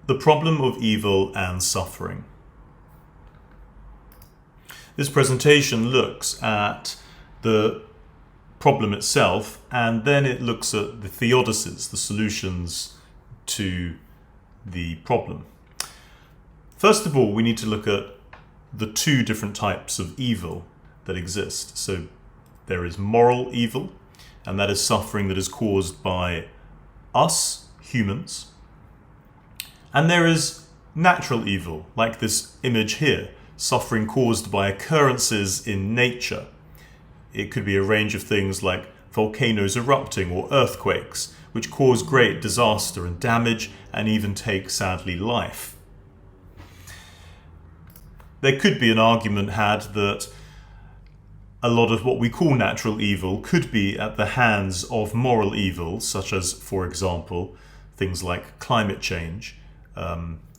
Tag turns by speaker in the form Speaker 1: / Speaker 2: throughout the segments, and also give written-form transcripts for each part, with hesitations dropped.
Speaker 1: The problem of evil and suffering. This presentation looks at the problem itself, and then it looks at the theodicies, the solutions to the problem. First of all, we need to look at the two different types of evil that exist. So there is moral evil, and that is suffering that is caused by us, humans. And there is natural evil, like this image here, suffering caused by occurrences in nature. It could be a range of things like volcanoes erupting or earthquakes, which cause great disaster and damage and even take, sadly, life. There could be an argument had that a lot of what we call natural evil could be at the hands of moral evil, such as, for example, things like climate change,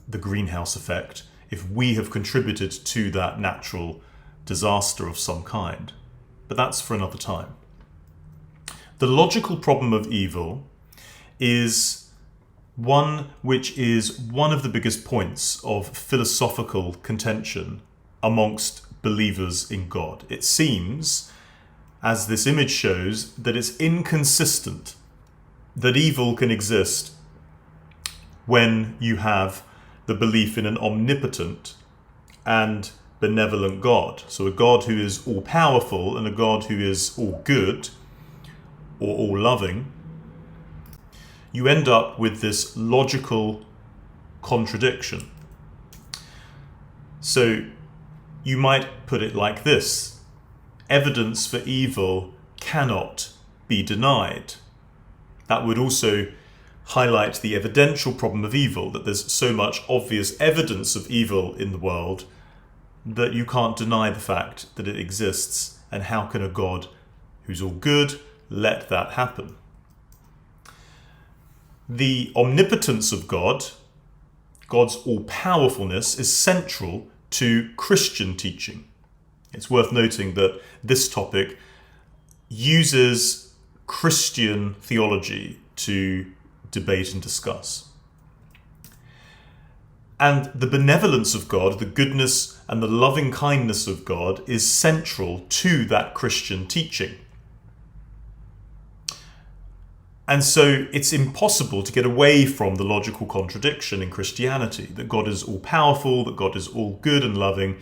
Speaker 1: the greenhouse effect, if we have contributed to that natural disaster of some kind. But that's for another time. The logical problem of evil is one which is one of the biggest points of philosophical contention amongst believers in God. It seems, as this image shows, that it's inconsistent that evil can exist when you have the belief in an omnipotent and benevolent God. So a God who is all-powerful and a God who is all good or all-loving. You end up with this logical contradiction. So you might put it like this: evidence for evil cannot be denied. That would also highlight the evidential problem of evil, that there's so much obvious evidence of evil in the world that you can't deny the fact that it exists, and how can a God who's all good let that happen? The omnipotence of God, God's all-powerfulness, is central to Christian teaching. It's worth noting that this topic uses Christian theology to debate and discuss. And the benevolence of God, the goodness and the loving kindness of God, is central to that Christian teaching. And so it's impossible to get away from the logical contradiction in Christianity, that God is all-powerful, that God is all good and loving,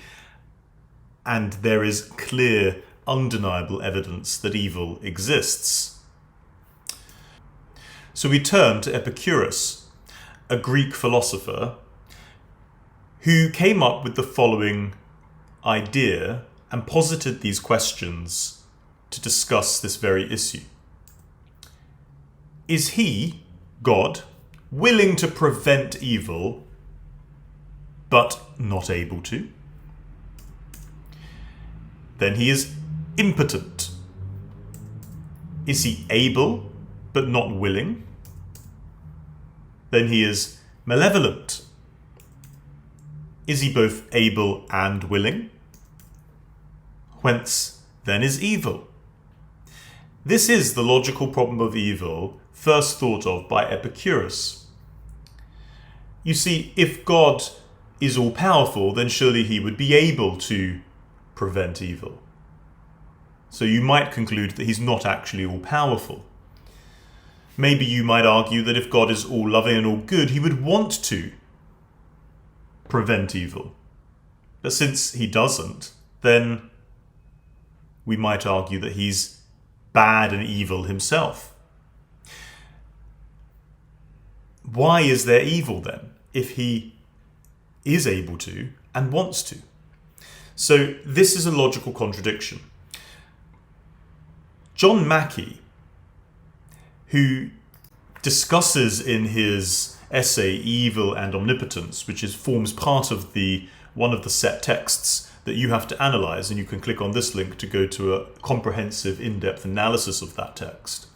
Speaker 1: and there is clear, undeniable evidence that evil exists. So we turn to Epicurus, a Greek philosopher who came up with the following idea and posited these questions to discuss this very issue. Is he, God, willing to prevent evil, but not able to? Then he is impotent. Is he able, but not willing? Then he is malevolent. Is he both able and willing? Whence then is evil? This is the logical problem of evil first thought of by Epicurus. You see, if God is all-powerful, then surely he would be able to prevent evil. So you might conclude that he's not actually all-powerful. Maybe you might argue that if God is all-loving and all-good, he would want to prevent evil. But since he doesn't, then we might argue that he's bad and evil himself. Why is there evil then, if he is able to and wants to? So this is a logical contradiction. John Mackie, who discusses in his essay Evil and Omnipotence, which forms part of one of the set texts that you have to analyze, and you can click on this link to go to a comprehensive, in-depth analysis of that text.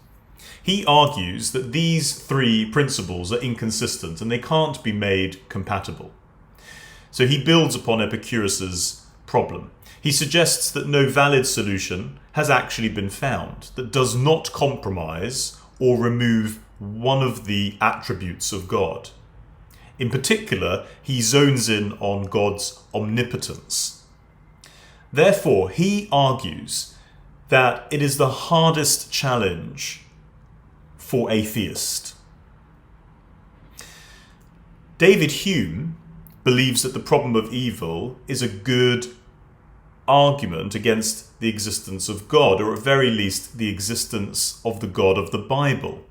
Speaker 1: He argues that these three principles are inconsistent and they can't be made compatible. So he builds upon Epicurus's problem. He suggests that no valid solution has actually been found that does not compromise or remove one of the attributes of God. In particular, he zones in on God's omnipotence. Therefore, he argues that it is the hardest challenge for a theist. David Hume believes that the problem of evil is a good argument against the existence of God, or at very least the existence of the God of the Bible.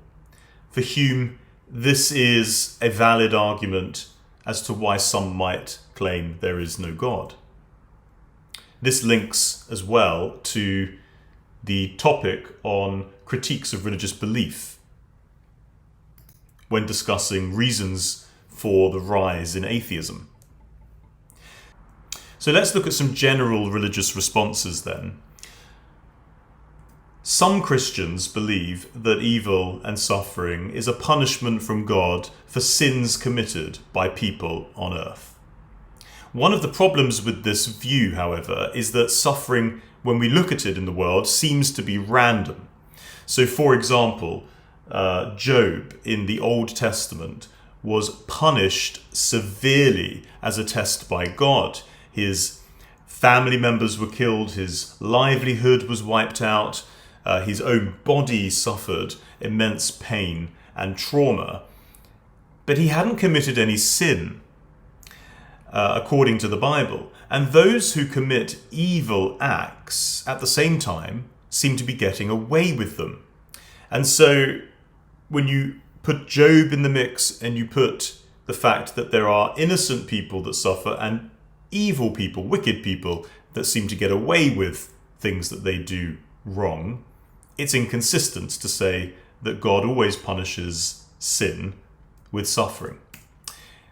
Speaker 1: For Hume, this is a valid argument as to why some might claim there is no God. This links as well to the topic on critiques of religious belief when discussing reasons for the rise in atheism. So let's look at some general religious responses then. Some Christians believe that evil and suffering is a punishment from God for sins committed by people on earth. One of the problems with this view, however, is that suffering, when we look at it in the world, seems to be random. So, for example, Job in the Old Testament was punished severely as a test by God. His family members were killed, his livelihood was wiped out, his own body suffered immense pain and trauma. But he hadn't committed any sin, according to the Bible. And those who commit evil acts at the same time seem to be getting away with them. And so when you put Job in the mix and you put the fact that there are innocent people that suffer and evil people, wicked people that seem to get away with things that they do wrong, it's inconsistent to say that God always punishes sin with suffering.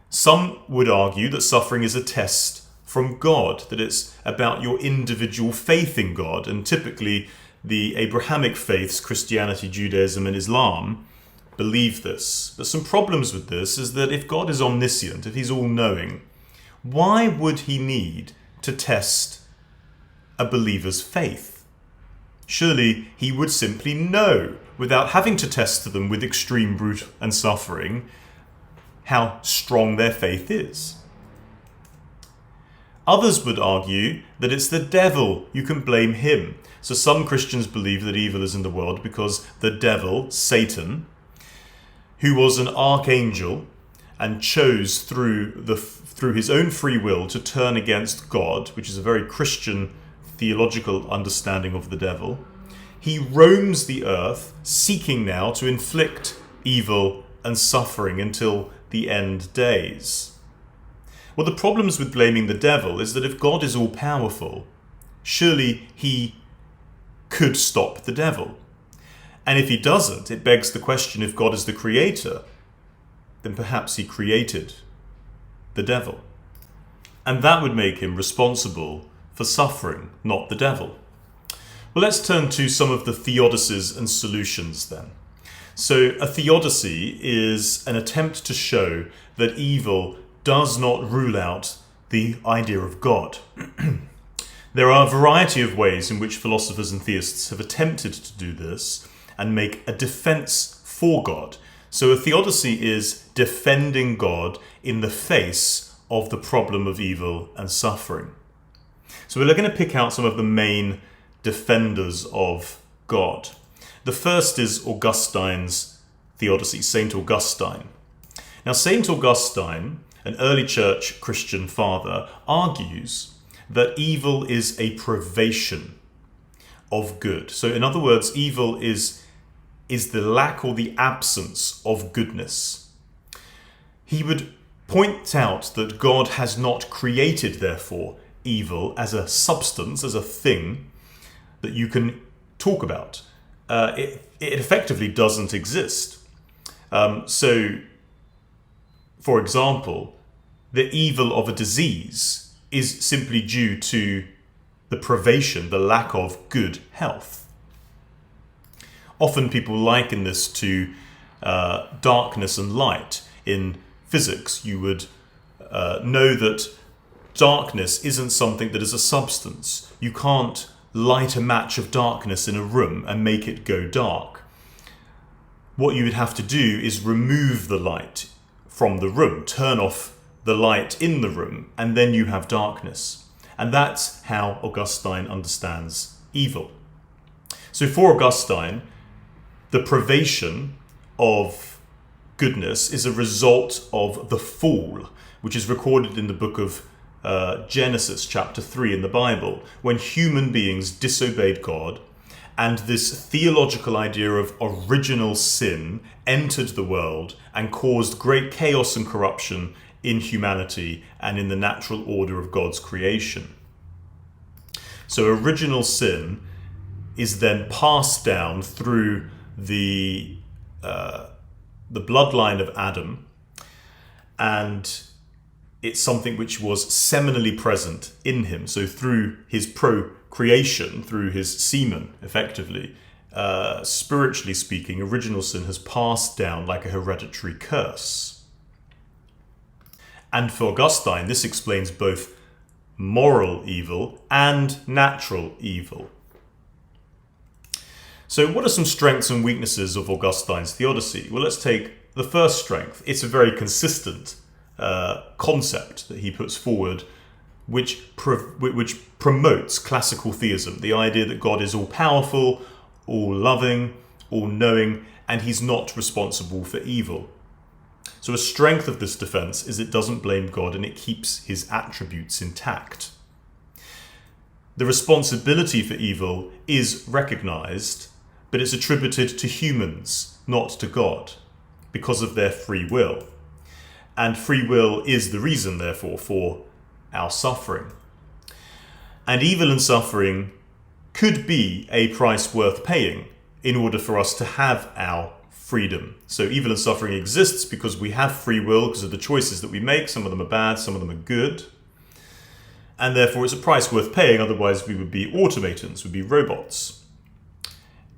Speaker 1: Some would argue that suffering is a test from God, that it's about your individual faith in God, and typically the Abrahamic faiths, Christianity, Judaism, and Islam, believe this. But some problems with this is that if God is omniscient, if he's all-knowing, why would he need to test a believer's faith? Surely he would simply know, without having to test them with extreme brute and suffering, how strong their faith is. Others would argue that it's the devil, you can blame him. So some Christians believe that evil is in the world because the devil, Satan, who was an archangel and chose through his own free will to turn against God, which is a very Christian theological understanding of the devil, he roams the earth seeking now to inflict evil and suffering until the end days. Well, the problems with blaming the devil is that if God is all-powerful, surely he could stop the devil. And if he doesn't, it begs the question, if God is the creator, then perhaps he created the devil. And that would make him responsible for suffering, not the devil. Well, let's turn to some of the theodicies and solutions then. So a theodicy is an attempt to show that evil does not rule out the idea of God. There are a variety of ways in which philosophers and theists have attempted to do this and make a defense for God. So a theodicy is defending God in the face of the problem of evil and suffering. So we're going to pick out some of the main defenders of God. The first is Augustine's theodicy, Saint Augustine. Now, Saint Augustine, an early church Christian father, argues that evil is a privation of good. So in other words, evil is the lack or the absence of goodness. He would point out that God has not created, therefore, evil as a substance, as a thing that you can talk about. It effectively doesn't exist. So, for example, the evil of a disease is simply due to the privation, the lack of good health. Often people liken this to darkness and light. In physics, you would know that darkness isn't something that is a substance. You can't light a match of darkness in a room and make it go dark. What you would have to do is remove the light from the room, turn off the light in the room, and then you have darkness. And that's how Augustine understands evil. So for Augustine, the privation of goodness is a result of the fall, which is recorded in the book of Genesis chapter 3 in the Bible, when human beings disobeyed God, and this theological idea of original sin entered the world and caused great chaos and corruption in humanity and in the natural order of God's creation. So original sin is then passed down through the bloodline of Adam, and it's something which was seminally present in him. So through his procreation, through his semen, effectively, spiritually speaking, original sin has passed down like a hereditary curse. And for Augustine, this explains both moral evil and natural evil. So what are some strengths and weaknesses of Augustine's theodicy? Well, let's take the first strength. It's a very consistent concept that he puts forward, which promotes classical theism, the idea that God is all-powerful, all-loving, all-knowing, and he's not responsible for evil. So a strength of this defense is it doesn't blame God and it keeps his attributes intact. The responsibility for evil is recognized, but it's attributed to humans, not to God, because of their free will. And free will is the reason, therefore, for our suffering. And evil and suffering could be a price worth paying in order for us to have our freedom. So evil and suffering exists because we have free will, because of the choices that we make. Some of them are bad, some of them are good. And therefore it's a price worth paying, otherwise we would be automatons, would be robots.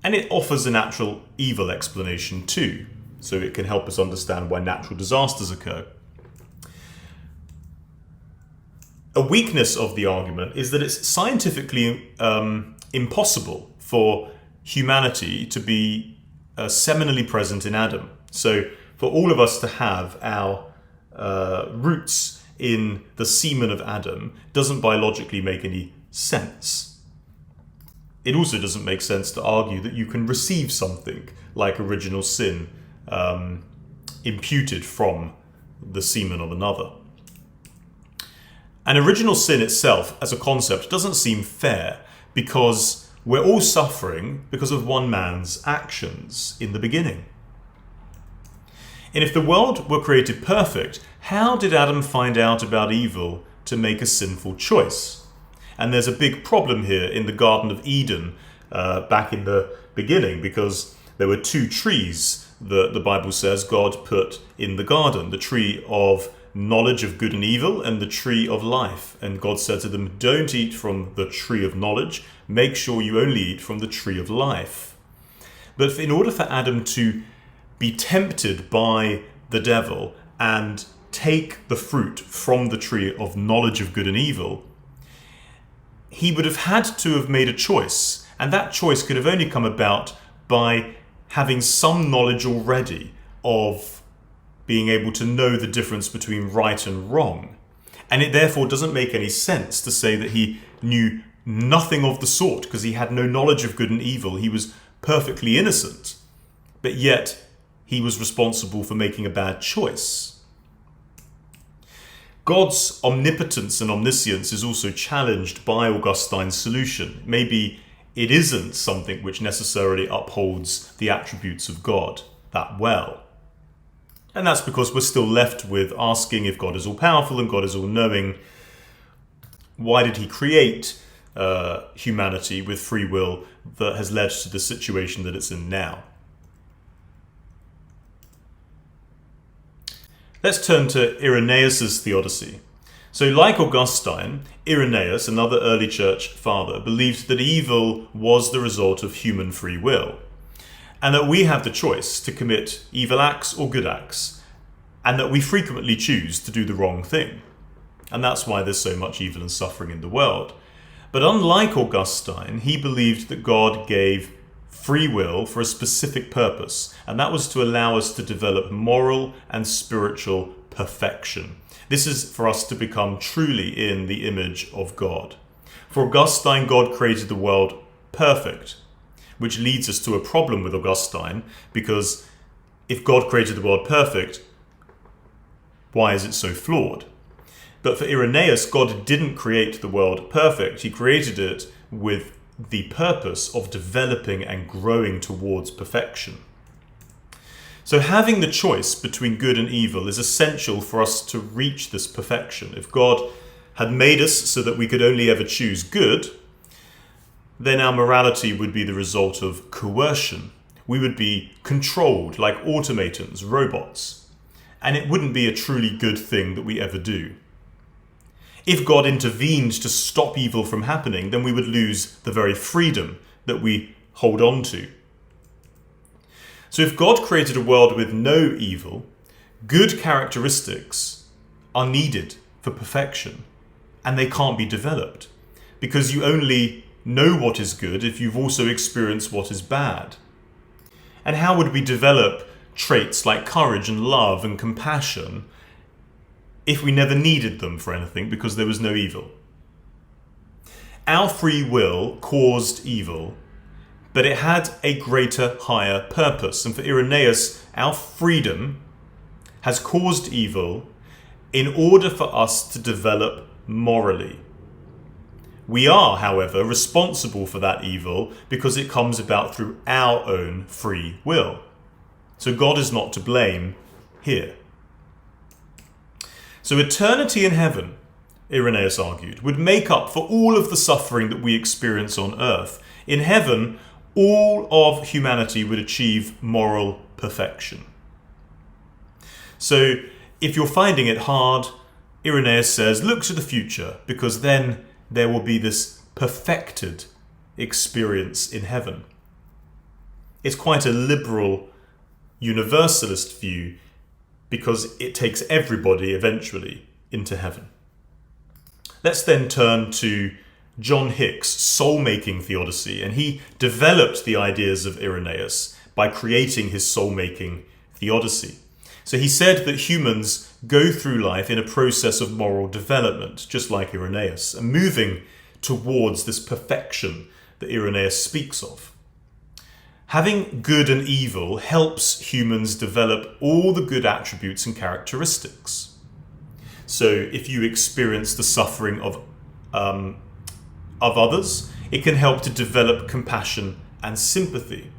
Speaker 1: And it offers a natural evil explanation too, so it can help us understand why natural disasters occur. A weakness of the argument is that it's scientifically impossible for humanity to be seminally present in Adam. So for all of us to have our roots in the semen of Adam doesn't biologically make any sense. It also doesn't make sense to argue that you can receive something like original sin imputed from the semen of another. And original sin itself as a concept doesn't seem fair, because we're all suffering because of one man's actions in the beginning. And if the world were created perfect, how did Adam find out about evil to make a sinful choice? And there's a big problem here in the Garden of Eden back in the beginning, because there were two trees that the Bible says God put in the garden, the tree of knowledge of good and evil and the tree of life. And God said to them, don't eat from the tree of knowledge, make sure you only eat from the tree of life. But in order for Adam to be tempted by the devil and take the fruit from the tree of knowledge of good and evil, he would have had to have made a choice, and that choice could have only come about by having some knowledge already of being able to know the difference between right and wrong. And it therefore doesn't make any sense to say that he knew nothing of the sort, because he had no knowledge of good and evil. He was perfectly innocent, but yet he was responsible for making a bad choice. God's omnipotence and omniscience is also challenged by Augustine's solution. Maybe it isn't something which necessarily upholds the attributes of God that well. And that's because we're still left with asking, if God is all-powerful and God is all-knowing, why did he create humanity with free will that has led to the situation that it's in now? Let's turn to Irenaeus' theodicy. So like Augustine, Irenaeus, another early church father, believed that evil was the result of human free will, and that we have the choice to commit evil acts or good acts, and that we frequently choose to do the wrong thing. And that's why there's so much evil and suffering in the world. But unlike Augustine, he believed that God gave free will for a specific purpose, and that was to allow us to develop moral and spiritual perfection. This is for us to become truly in the image of God. For Augustine, God created the world perfect, which leads us to a problem with Augustine, because if God created the world perfect, why is it so flawed? But for Irenaeus, God didn't create the world perfect. He created it with the purpose of developing and growing towards perfection. So having the choice between good and evil is essential for us to reach this perfection. If God had made us so that we could only ever choose good, then our morality would be the result of coercion. We would be controlled like automatons, robots, and it wouldn't be a truly good thing that we ever do. If God intervened to stop evil from happening, then we would lose the very freedom that we hold on to. So if God created a world with no evil, good characteristics are needed for perfection, and they can't be developed, because you only know what is good if you've also experienced what is bad. And how would we develop traits like courage and love and compassion if we never needed them for anything because there was no evil? Our free will caused evil, but it had a greater, higher purpose. And for Irenaeus, our freedom has caused evil in order for us to develop morally. We are, however, responsible for that evil because it comes about through our own free will. So God is not to blame here. So eternity in heaven, Irenaeus argued, would make up for all of the suffering that we experience on earth. In heaven, all of humanity would achieve moral perfection. So if you're finding it hard, Irenaeus says, look to the future, because then there will be this perfected experience in heaven. It's quite a liberal universalist view, because it takes everybody eventually into heaven. Let's then turn to John Hick's soul-making theodicy, and he developed the ideas of Irenaeus by creating his soul-making theodicy. So he said that humans go through life in a process of moral development, just like Irenaeus, and moving towards this perfection that Irenaeus speaks of. Having good and evil helps humans develop all the good attributes and characteristics. So if you experience the suffering of others, it can help to develop compassion and sympathy.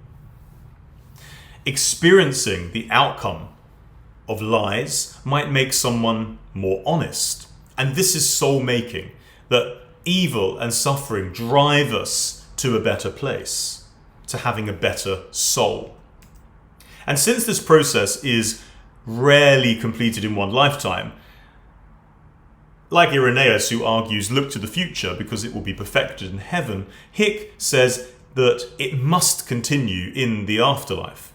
Speaker 1: Experiencing the outcome of lies might make someone more honest. And this is soul-making, that evil and suffering drive us to a better place, to having a better soul. And since this process is rarely completed in one lifetime, like Irenaeus, who argues look to the future because it will be perfected in heaven, Hick says that it must continue in the afterlife.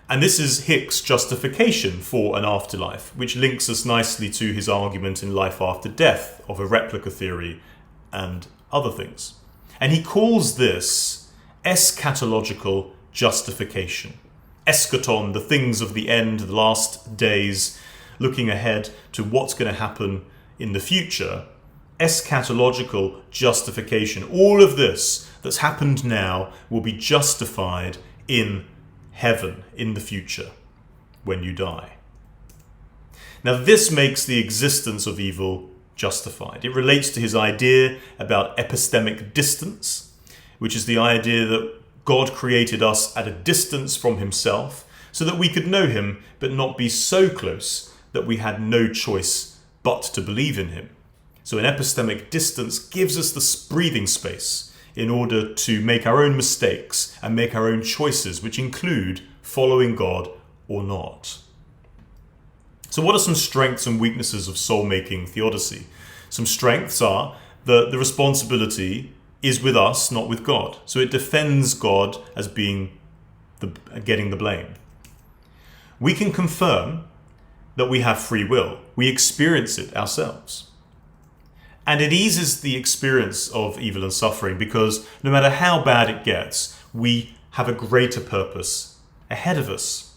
Speaker 1: And this is Hick's justification for an afterlife, which links us nicely to his argument in Life After Death of a replica theory and other things. And he calls this eschatological justification. Eschaton, the things of the end, the last days, looking ahead to what's going to happen in the future. Eschatological justification. All of this that's happened now will be justified in heaven in the future when you die. Now this makes the existence of evil justified. It relates to his idea about epistemic distance, which is the idea that God created us at a distance from himself so that we could know him but not be so close that we had no choice but to believe in him. So an epistemic distance gives us the breathing space in order to make our own mistakes and make our own choices, which include following God or not. So what are some strengths and weaknesses of soul-making theodicy? Some strengths are that the responsibility is with us, not with God. So it defends God as being getting the blame. We can confirm that we have free will. We experience it ourselves. And it eases the experience of evil and suffering because no matter how bad it gets, we have a greater purpose ahead of us.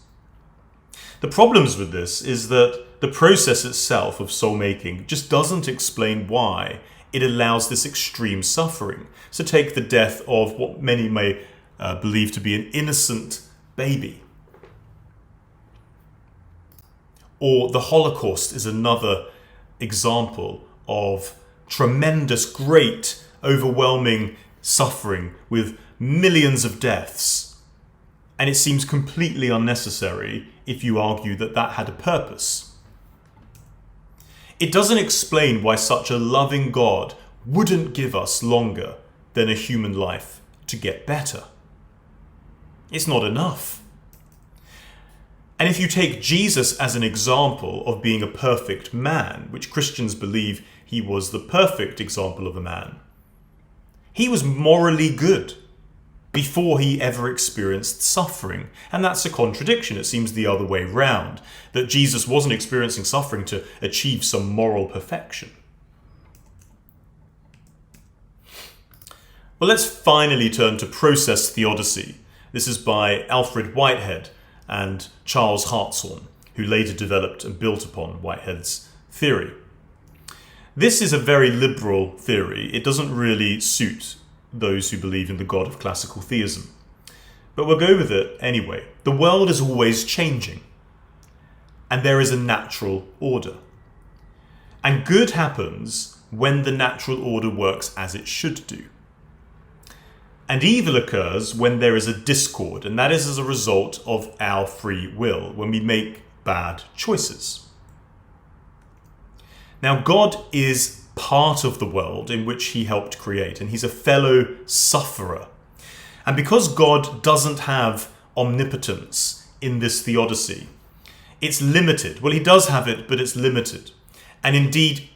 Speaker 1: The problems with this is that the process itself of soul making just doesn't explain why it allows this extreme suffering. So take the death of what many may believe to be an innocent baby. Or the Holocaust is another example of tremendous, great, overwhelming suffering with millions of deaths. And it seems completely unnecessary if you argue that that had a purpose. It doesn't explain why such a loving God wouldn't give us longer than a human life to get better. It's not enough. And if you take Jesus as an example of being a perfect man, which Christians believe he was the perfect example of a man, he was morally good before he ever experienced suffering. And that's a contradiction. It seems the other way round, that Jesus wasn't experiencing suffering to achieve some moral perfection. Well, let's finally turn to process theodicy. This is by Alfred Whitehead and Charles Hartshorne, who later developed and built upon Whitehead's theory. This is a very liberal theory. It doesn't really suit those who believe in the God of classical theism. But we'll go with it anyway. The world is always changing, and there is a natural order. And good happens when the natural order works as it should do. And evil occurs when there is a discord, and that is as a result of our free will, when we make bad choices. Now, God is part of the world in which he helped create, and he's a fellow sufferer. And because God doesn't have omnipotence in this theodicy, it's limited. Well, he does have it, but it's limited. And indeed,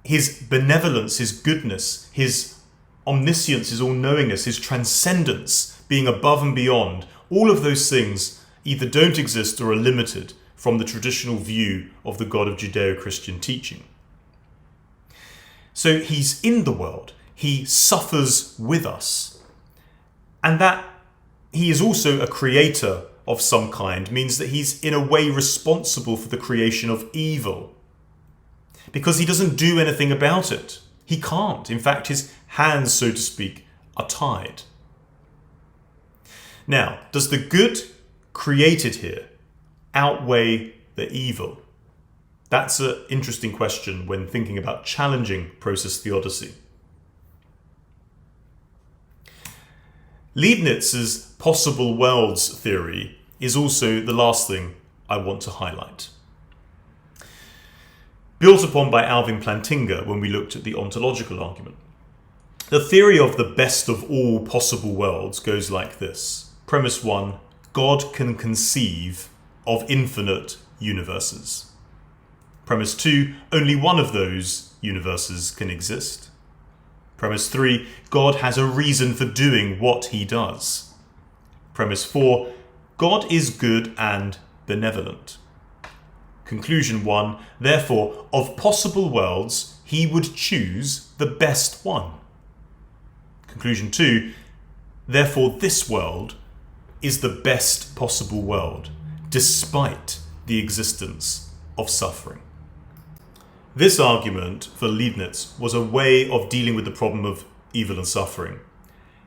Speaker 1: his benevolence, his goodness, his omniscience, his all-knowingness, his transcendence, being above and beyond, all of those things either don't exist or are limited from the traditional view of the God of Judeo-Christian teaching. So he's in the world, he suffers with us, and that he is also a creator of some kind means that he's in a way responsible for the creation of evil, because he doesn't do anything about it. He can't. In fact, his hands, so to speak, are tied. Now, does the good created here outweigh the evil? That's an interesting question when thinking about challenging process theodicy. Leibniz's possible worlds theory is also the last thing I want to highlight. Built upon by Alvin Plantinga when we looked at the ontological argument. The theory of the best of all possible worlds goes like this. Premise 1, God can conceive of infinite universes. Premise 2, only one of those universes can exist. Premise 3, God has a reason for doing what he does. Premise 4, God is good and benevolent. Conclusion 1, therefore, of possible worlds, he would choose the best one. Conclusion 2, therefore this world is the best possible world, despite the existence of suffering. This argument for Leibniz was a way of dealing with the problem of evil and suffering.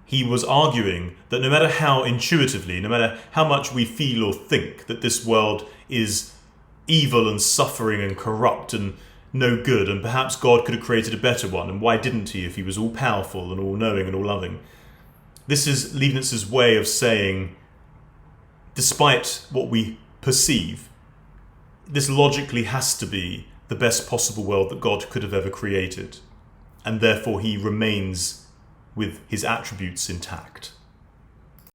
Speaker 1: He was arguing that no matter how intuitively, no matter how much we feel or think that this world is evil and suffering and corrupt and no good, and perhaps God could have created a better one, and why didn't he if he was all-powerful and all-knowing and all-loving? This is Leibniz's way of saying, despite what we perceive, this logically has to be the best possible world that God could have ever created, and therefore he remains with his attributes intact.